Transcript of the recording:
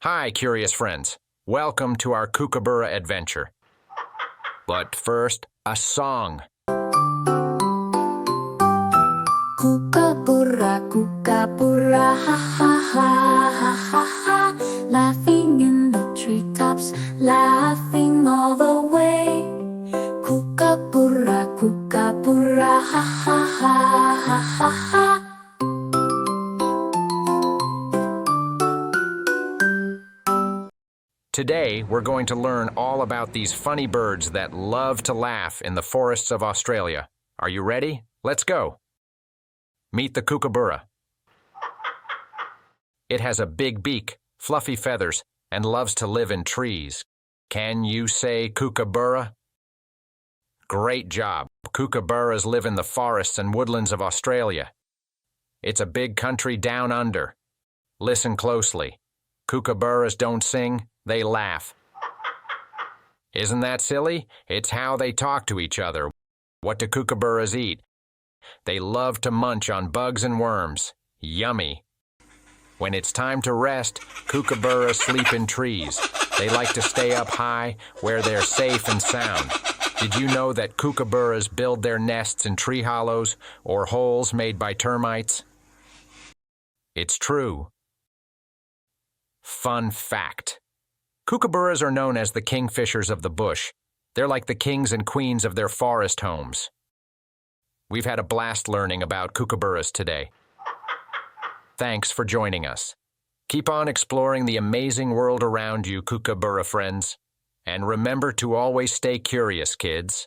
Hi, curious friends. Welcome to our Kookaburra adventure. But first, a song. Kookaburra, kookaburra, ha ha ha ha ha ha. Laughing in the treetops, laughing all the way. Kookaburra, kookaburra, ha ha ha ha ha ha. Today, we're going to learn all about these funny birds that love to laugh in the forests of Australia. Are you ready? Let's go. Meet the kookaburra. It has a big beak, fluffy feathers, and loves to live in trees. Can you say kookaburra? Great job. Kookaburras live in the forests and woodlands of Australia. It's a big country down under. Listen closely. Kookaburras don't sing, they laugh. Isn't that silly? It's how they talk to each other. What do kookaburras eat? They love to munch on bugs and worms. Yummy. When it's time to rest, kookaburras sleep in trees. They like to stay up high, where they're safe and sound. Did you know that kookaburras build their nests in tree hollows or holes made by termites? It's true. Fun fact. Kookaburras are known as the kingfishers of the bush. They're like the kings and queens of their forest homes. We've had a blast learning about kookaburras today. Thanks for joining us. Keep on exploring the amazing world around you, kookaburra friends. And remember to always stay curious, kids.